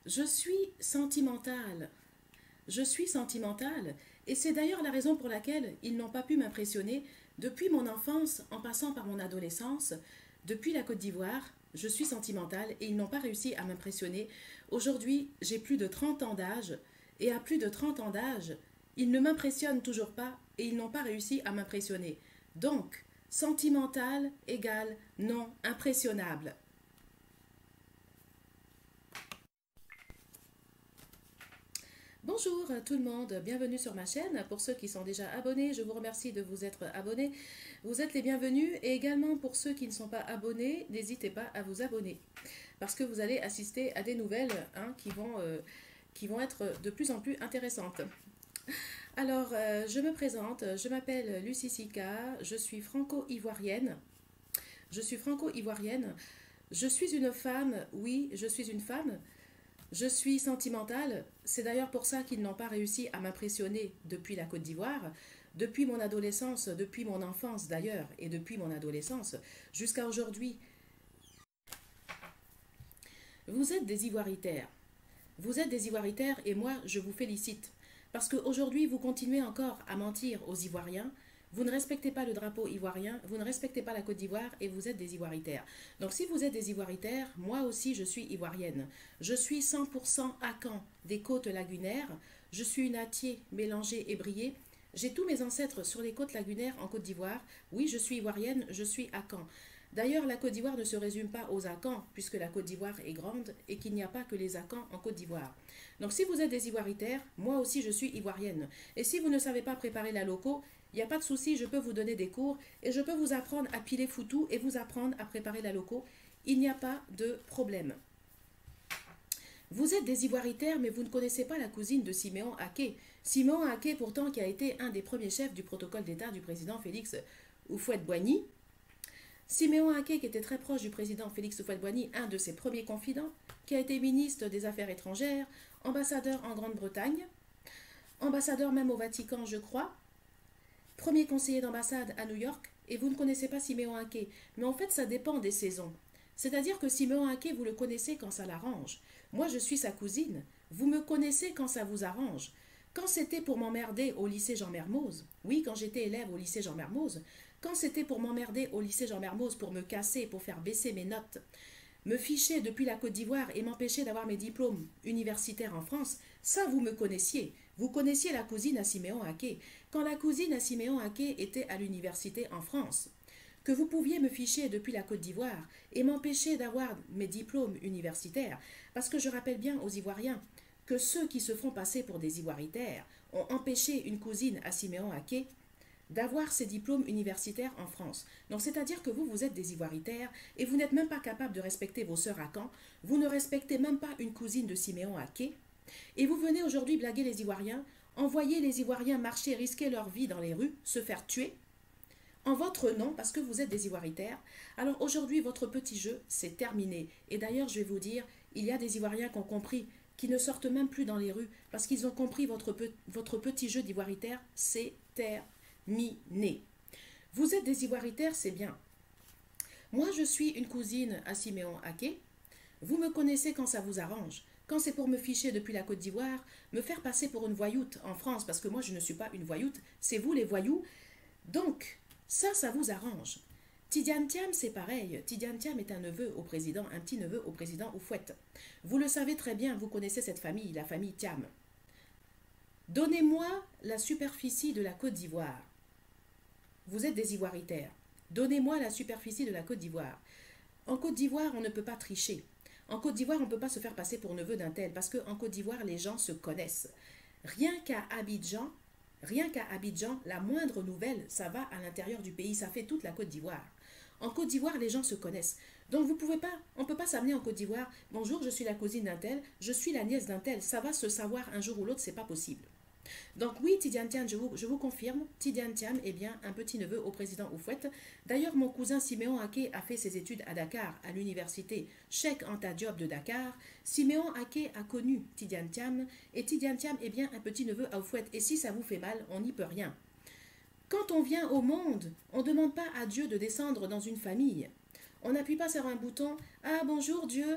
Je suis sentimentale. Je suis sentimentale et c'est d'ailleurs la raison pour laquelle ils n'ont pas pu m'impressionner depuis mon enfance en passant par mon adolescence, depuis la Côte d'Ivoire. Je suis sentimentale et ils n'ont pas réussi à m'impressionner. Aujourd'hui, j'ai plus de 30 ans d'âge et à plus de 30 ans d'âge, ils ne m'impressionnent toujours pas et ils n'ont pas réussi à m'impressionner. Donc, sentimental égale non impressionnable. Bonjour tout le monde, bienvenue sur ma chaîne. Pour ceux qui sont déjà abonnés, je vous remercie de vous être abonnés. Vous êtes les bienvenus et également pour ceux qui ne sont pas abonnés, n'hésitez pas à vous abonner parce que vous allez assister à des nouvelles qui vont être de plus en plus intéressantes. Alors, je me présente, je m'appelle Lucie Sika, je suis franco-ivoirienne. Je suis franco-ivoirienne. Je suis une femme, oui, je suis une femme. Je suis sentimentale, c'est d'ailleurs pour ça qu'ils n'ont pas réussi à m'impressionner depuis la Côte d'Ivoire, depuis mon adolescence, depuis mon enfance d'ailleurs, et depuis mon adolescence, jusqu'à aujourd'hui. Vous êtes des Ivoiritaires. Vous êtes des Ivoiritaires et moi, je vous félicite. Parce qu'aujourd'hui, vous continuez encore à mentir aux Ivoiriens. Vous ne respectez pas le drapeau ivoirien, vous ne respectez pas la Côte d'Ivoire et vous êtes des Ivoiritaires. Donc si vous êtes des Ivoiritaires, moi aussi je suis ivoirienne. Je suis 100% Akan des côtes lagunaires. Je suis une Atier mélangée et brillée. J'ai tous mes ancêtres sur les côtes lagunaires en Côte d'Ivoire. Oui, je suis ivoirienne, je suis Akan. D'ailleurs, la Côte d'Ivoire ne se résume pas aux Akans, puisque la Côte d'Ivoire est grande et qu'il n'y a pas que les Akans en Côte d'Ivoire. Donc si vous êtes des Ivoiritaires, moi aussi je suis ivoirienne. Et si vous ne savez pas préparer la loco, il n'y a pas de souci, je peux vous donner des cours et je peux vous apprendre à piler foutou et vous apprendre à préparer la loco. Il n'y a pas de problème. Vous êtes des Ivoiritaires, mais vous ne connaissez pas la cousine de Siméon Aké. Siméon Aké, pourtant, qui a été un des premiers chefs du protocole d'État du président Félix Houphouët-Boigny. Siméon Aké, qui était très proche du président Félix Houphouët-Boigny, un de ses premiers confidents, qui a été ministre des Affaires étrangères, ambassadeur en Grande-Bretagne, ambassadeur même au Vatican, je crois, premier conseiller d'ambassade à New York, et vous ne connaissez pas Siméon Aké. Mais en fait, ça dépend des saisons. C'est-à-dire que Siméon Aké, vous le connaissez quand ça l'arrange. Moi, je suis sa cousine. Vous me connaissez quand ça vous arrange. Quand c'était pour m'emmerder au lycée Jean Mermoz, oui, quand j'étais élève au lycée Jean Mermoz, quand c'était pour m'emmerder au lycée Jean Mermoz, pour me casser, pour faire baisser mes notes, me ficher depuis la Côte d'Ivoire et m'empêcher d'avoir mes diplômes universitaires en France, ça vous me connaissiez. Vous connaissiez la cousine à Siméon Aké. Quand la cousine à Siméon Aké était à l'université en France, que vous pouviez me ficher depuis la Côte d'Ivoire et m'empêcher d'avoir mes diplômes universitaires, parce que je rappelle bien aux Ivoiriens que ceux qui se font passer pour des Ivoiritaires ont empêché une cousine à Siméon Aké d'avoir ses diplômes universitaires en France. Donc c'est-à-dire que vous, vous êtes des Ivoiritaires et vous n'êtes même pas capable de respecter vos sœurs à Caen, vous ne respectez même pas une cousine de Siméon Aké, et vous venez aujourd'hui blaguer les Ivoiriens, envoyer les Ivoiriens marcher, risquer leur vie dans les rues, se faire tuer, en votre nom, parce que vous êtes des Ivoiritaires. Alors aujourd'hui, votre petit jeu, c'est terminé. Et d'ailleurs, je vais vous dire, il y a des Ivoiriens qui ont compris, qui ne sortent même plus dans les rues, parce qu'ils ont compris votre petit jeu d'Ivoiritaire, c'est terminé. Vous êtes des Ivoiritaires, c'est bien. Moi, je suis une cousine à Siméon Aké. Vous me connaissez quand ça vous arrange. Quand c'est pour me ficher depuis la Côte d'Ivoire, me faire passer pour une voyoute en France, parce que moi, je ne suis pas une voyoute, c'est vous les voyous. Donc, ça vous arrange. Tidiane Thiam, c'est pareil. Tidiane Thiam est un neveu au président, un petit neveu au président Houphouët. Vous le savez très bien, vous connaissez cette famille, la famille Thiam. Donnez-moi la superficie de la Côte d'Ivoire. Vous êtes des Ivoiritaires. Donnez-moi la superficie de la Côte d'Ivoire. En Côte d'Ivoire, on ne peut pas tricher. En Côte d'Ivoire, on ne peut pas se faire passer pour neveu d'un tel, parce qu'en Côte d'Ivoire, les gens se connaissent. Rien qu'à Abidjan, la moindre nouvelle, ça va à l'intérieur du pays, ça fait toute la Côte d'Ivoire. En Côte d'Ivoire, les gens se connaissent. Donc vous pouvez pas, on ne peut pas s'amener en Côte d'Ivoire. Bonjour, je suis la cousine d'un tel, je suis la nièce d'un tel. Ça va se savoir un jour ou l'autre, c'est pas possible. Donc oui, Tidiane Thiam, je vous confirme, Tidiane Thiam est bien un petit-neveu au président Houphouët. D'ailleurs, mon cousin Siméon Aké a fait ses études à Dakar, à l'université Cheikh Anta Diop de Dakar. Siméon Aké a connu Tidiane Thiam, et Tidiane Thiam est bien un petit-neveu à Houphouët. Et si ça vous fait mal, on n'y peut rien. Quand on vient au monde, on ne demande pas à Dieu de descendre dans une famille. On n'appuie pas sur un bouton « Ah bonjour Dieu,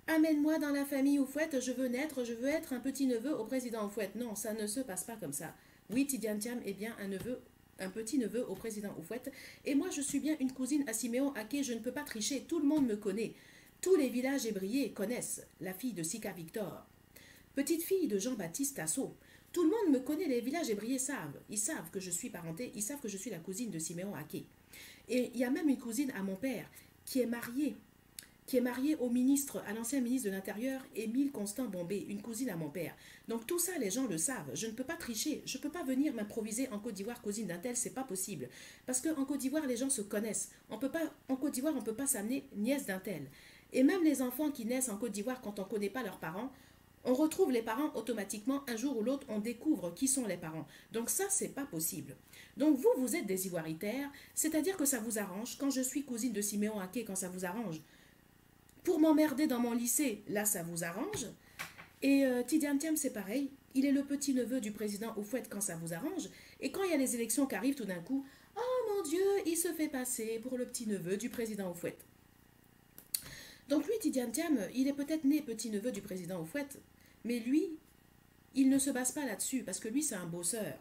Amène-moi dans la famille Oufouette, je veux naître, je veux être un petit-neveu au président Oufouette. Non, ça ne se passe pas comme ça. Oui, Tidiane Thiam est bien un neveu, un petit-neveu au président Oufouette. Et moi, je suis bien une cousine à Siméon Aké, je ne peux pas tricher, tout le monde me connaît. Tous les villages ébriés connaissent la fille de Sika Victor. Petite fille de Jean-Baptiste Tasso. Tout le monde me connaît, les villages ébriés savent. Ils savent que je suis parentée, ils savent que je suis la cousine de Siméon Aké. Et il y a même une cousine à mon père qui est mariée au ministre, à l'ancien ministre de l'Intérieur, Émile Constant Bombay, une cousine à mon père. Donc tout ça, les gens le savent. Je ne peux pas tricher. Je ne peux pas venir m'improviser en Côte d'Ivoire cousine d'un tel, c'est pas possible. Parce qu'en Côte d'Ivoire, les gens se connaissent. On peut pas, en Côte d'Ivoire, on ne peut pas s'amener nièce d'un tel. Et même les enfants qui naissent en Côte d'Ivoire, quand on ne connaît pas leurs parents, on retrouve les parents automatiquement, un jour ou l'autre, on découvre qui sont les parents. Donc ça, c'est pas possible. Donc vous, vous êtes des ivoiritaires, c'est-à-dire que ça vous arrange. Quand je suis cousine de Siméon Aké, quand ça vous arrange. Pour m'emmerder dans mon lycée, là, ça vous arrange. Et Tidiane Thiam, c'est pareil. Il est le petit-neveu du président Oufouette quand ça vous arrange. Et quand il y a les élections qui arrivent tout d'un coup, oh mon Dieu, il se fait passer pour le petit-neveu du président Oufouette. Donc lui, Tidiane Thiam, il est peut-être né petit-neveu du président Oufouette, mais lui, il ne se base pas là-dessus, parce que lui, c'est un bosseur.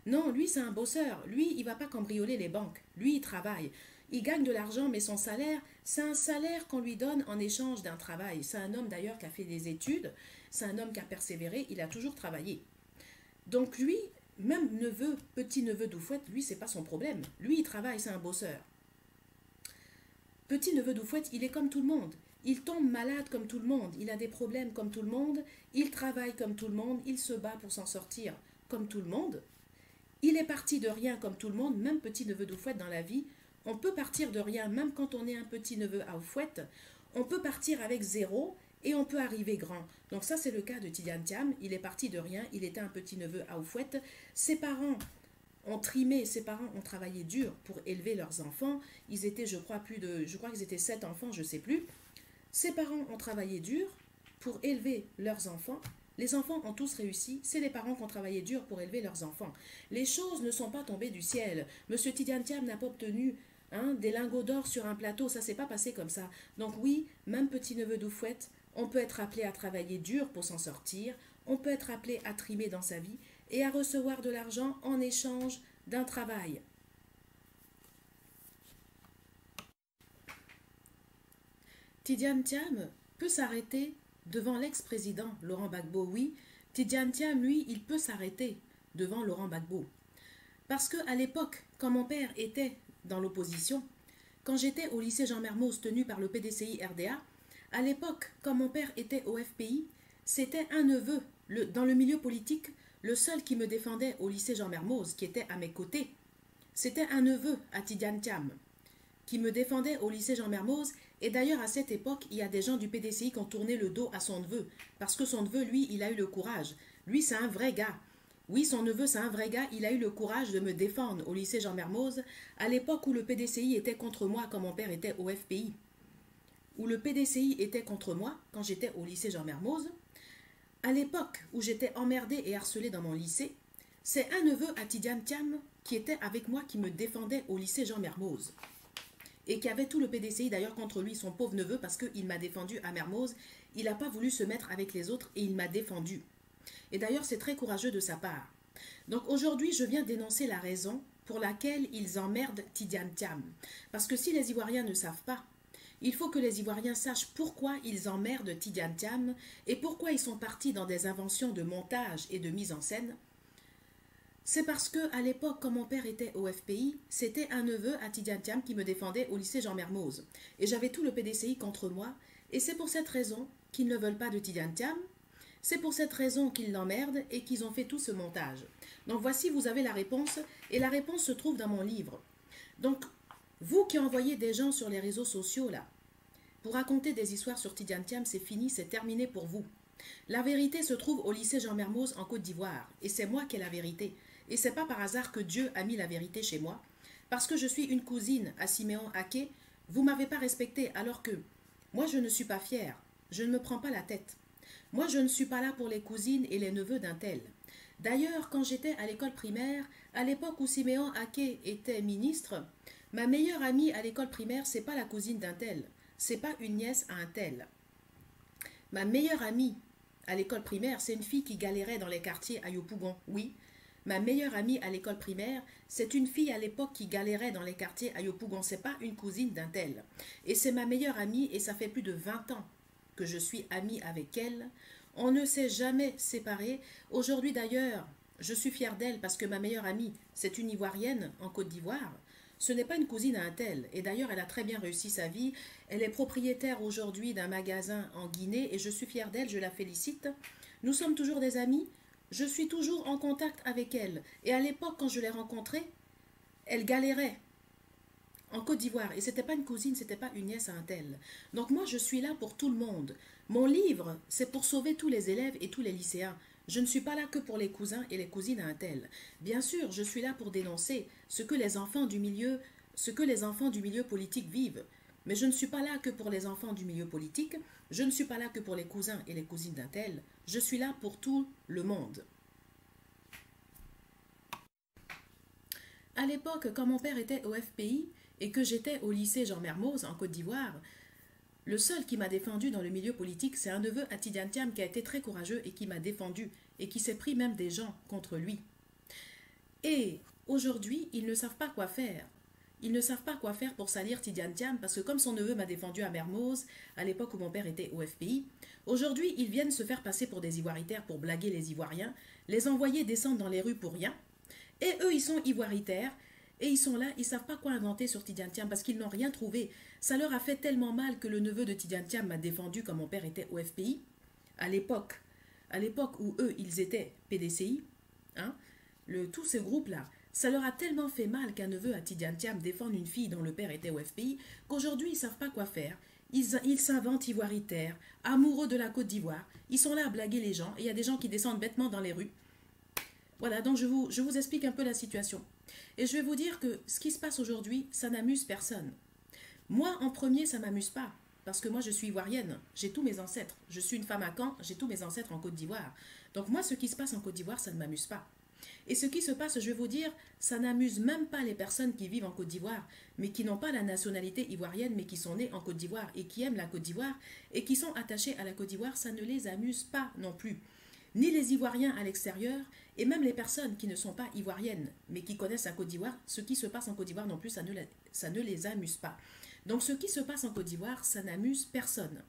Non, lui, c'est un bosseur. Lui, il ne va pas cambrioler les banques. Lui, il travaille. Il gagne de l'argent, mais son salaire, c'est un salaire qu'on lui donne en échange d'un travail. C'est un homme d'ailleurs qui a fait des études, c'est un homme qui a persévéré, il a toujours travaillé. Donc lui, même neveu, petit-neveu d'Oufouette, lui, c'est pas son problème. Lui, il travaille, c'est un bosseur. Petit-neveu d'Oufouette, il est comme tout le monde. Il tombe malade comme tout le monde, il a des problèmes comme tout le monde, il travaille comme tout le monde, il se bat pour s'en sortir comme tout le monde. Il est parti de rien comme tout le monde, même petit-neveu d'Oufouette dans la vie. On peut partir de rien, même quand on est un petit-neveu à Oufouette. On peut partir avec zéro et on peut arriver grand. Donc ça, c'est le cas de Tidiane Thiam. Il est parti de rien, il était un petit-neveu à Oufouette. Ses parents ont trimé, ses parents ont travaillé dur pour élever leurs enfants. Ils étaient, je crois qu'ils étaient 7 enfants, je ne sais plus. Ses parents ont travaillé dur pour élever leurs enfants. Les enfants ont tous réussi, c'est les parents qui ont travaillé dur pour élever leurs enfants. Les choses ne sont pas tombées du ciel. Monsieur Tidiane Thiam n'a pas obtenu des lingots d'or sur un plateau, ça s'est pas passé comme ça. Donc oui, même petit-neveu d'Oufouette, on peut être appelé à travailler dur pour s'en sortir, on peut être appelé à trimer dans sa vie et à recevoir de l'argent en échange d'un travail. Tidiane Thiam peut s'arrêter devant l'ex-président Laurent Gbagbo, oui. Tidiane Thiam, lui, il peut s'arrêter devant Laurent Gbagbo. Parce qu'à l'époque, quand mon père était dans l'opposition, quand j'étais au lycée Jean Mermoz tenu par le PDCI RDA, à l'époque, quand mon père était au FPI, c'était un neveu, dans le milieu politique, le seul qui me défendait au lycée Jean Mermoz, qui était à mes côtés, c'était un neveu à Tidiane Thiam, qui me défendait au lycée Jean Mermoz. Et d'ailleurs, à cette époque, il y a des gens du PDCI qui ont tourné le dos à son neveu, parce que son neveu, lui, il a eu le courage. Lui, c'est un vrai gars. Oui, son neveu, c'est un vrai gars. Il a eu le courage de me défendre au lycée Jean Mermoz, à l'époque où le PDCI était contre moi quand mon père était au FPI. Où le PDCI était contre moi quand j'étais au lycée Jean Mermoz. À l'époque où j'étais emmerdée et harcelée dans mon lycée, c'est un neveu à Tidiane Thiam qui était avec moi qui me défendait au lycée Jean Mermoz. Et qui avait tout le PDCI d'ailleurs contre lui, son pauvre neveu, parce qu'il m'a défendu à Mermoz. Il n'a pas voulu se mettre avec les autres et il m'a défendu. Et d'ailleurs, c'est très courageux de sa part. Donc aujourd'hui, je viens dénoncer la raison pour laquelle ils emmerdent Tidiane Thiam. Parce que si les Ivoiriens ne savent pas, il faut que les Ivoiriens sachent pourquoi ils emmerdent Tidiane Thiam et pourquoi ils sont partis dans des inventions de montage et de mise en scène. C'est parce que à l'époque, quand mon père était au FPI, c'était un neveu à Tidiane Thiam qui me défendait au lycée Jean Mermoz. Et j'avais tout le PDCI contre moi. Et c'est pour cette raison qu'ils ne veulent pas de Tidiane Thiam. C'est pour cette raison qu'ils l'emmerdent et qu'ils ont fait tout ce montage. Donc voici, vous avez la réponse. Et la réponse se trouve dans mon livre. Donc, vous qui envoyez des gens sur les réseaux sociaux, là, pour raconter des histoires sur Tidiane Thiam, c'est fini, c'est terminé pour vous. La vérité se trouve au lycée Jean Mermoz en Côte d'Ivoire. Et c'est moi qui ai la vérité. Et c'est pas par hasard que Dieu a mis la vérité chez moi. Parce que je suis une cousine à Siméon Aké, vous m'avez pas respecté alors que moi je ne suis pas fière. Je ne me prends pas la tête. Moi je ne suis pas là pour les cousines et les neveux d'un tel. D'ailleurs, quand j'étais à l'école primaire, à l'époque où Siméon Aké était ministre, ma meilleure amie à l'école primaire, c'est pas la cousine d'un tel. C'est pas une nièce à un tel. Ma meilleure amie à l'école primaire, c'est une fille qui galérait dans les quartiers à Yopougon, oui. Ma meilleure amie à l'école primaire, c'est une fille à l'époque qui galérait dans les quartiers à Yopougon. C'est pas une cousine d'un tel. Et c'est ma meilleure amie et ça fait plus de 20 ans que je suis amie avec elle. On ne s'est jamais séparés. Aujourd'hui d'ailleurs, je suis fière d'elle parce que ma meilleure amie, c'est une Ivoirienne en Côte d'Ivoire. Ce n'est pas une cousine à un tel. Et d'ailleurs, elle a très bien réussi sa vie. Elle est propriétaire aujourd'hui d'un magasin en Guinée et je suis fière d'elle, je la félicite. Nous sommes toujours des amis. Je suis toujours en contact avec elle. Et à l'époque, quand je l'ai rencontrée, elle galérait en Côte d'Ivoire. Et c'était pas une cousine, c'était pas une nièce à un tel. Donc moi, je suis là pour tout le monde. Mon livre, c'est pour sauver tous les élèves et tous les lycéens. Je ne suis pas là que pour les cousins et les cousines à un tel. Bien sûr, je suis là pour dénoncer ce que les enfants du milieu politique vivent. Mais je ne suis pas là que pour les enfants du milieu politique. Je ne suis pas là que pour les cousins et les cousines d'un tel. Je suis là pour tout le monde. À l'époque, quand mon père était au FPI et que j'étais au lycée Jean Mermoz en Côte d'Ivoire, le seul qui m'a défendu dans le milieu politique, c'est un neveu à Tidiane Thiam qui a été très courageux et qui m'a défendu et qui s'est pris même des gens contre lui. Et aujourd'hui, ils ne savent pas quoi faire. Ils ne savent pas quoi faire pour salir Tidiane Thiam parce que comme son neveu m'a défendu à Mermoz, à l'époque où mon père était au FPI, aujourd'hui, ils viennent se faire passer pour des ivoiritaires pour blaguer les Ivoiriens, les envoyer descendre dans les rues pour rien. Et eux, ils sont ivoiritaires. Et ils sont là, ils ne savent pas quoi inventer sur Tidiane Thiam parce qu'ils n'ont rien trouvé. Ça leur a fait tellement mal que le neveu de Tidiane Thiam m'a défendu quand mon père était au FPI. À l'époque où eux, ils étaient PDCI, hein, tous ces groupes-là, ça leur a tellement fait mal qu'un neveu à Tidiane Thiam défende une fille dont le père était au FPI qu'aujourd'hui, ils ne savent pas quoi faire. Ils s'inventent ivoiritaires, amoureux de la Côte d'Ivoire. Ils sont là à blaguer les gens et il y a des gens qui descendent bêtement dans les rues. Voilà, donc je vous explique un peu la situation. Et je vais vous dire que ce qui se passe aujourd'hui, ça n'amuse personne. Moi, en premier, ça ne m'amuse pas. Parce que moi, je suis ivoirienne. J'ai tous mes ancêtres. Je suis une femme à Caen. J'ai tous mes ancêtres en Côte d'Ivoire. Donc moi, ce qui se passe en Côte d'Ivoire, ça ne m'amuse pas. Et ce qui se passe, je vais vous dire, ça n'amuse même pas les personnes qui vivent en Côte d'Ivoire, mais qui n'ont pas la nationalité ivoirienne, mais qui sont nées en Côte d'Ivoire et qui aiment la Côte d'Ivoire et qui sont attachées à la Côte d'Ivoire, ça ne les amuse pas non plus. Ni les Ivoiriens à l'extérieur, et même les personnes qui ne sont pas ivoiriennes, mais qui connaissent la Côte d'Ivoire, ce qui se passe en Côte d'Ivoire non plus, ça ne les amuse pas. Donc ce qui se passe en Côte d'Ivoire, ça n'amuse personne.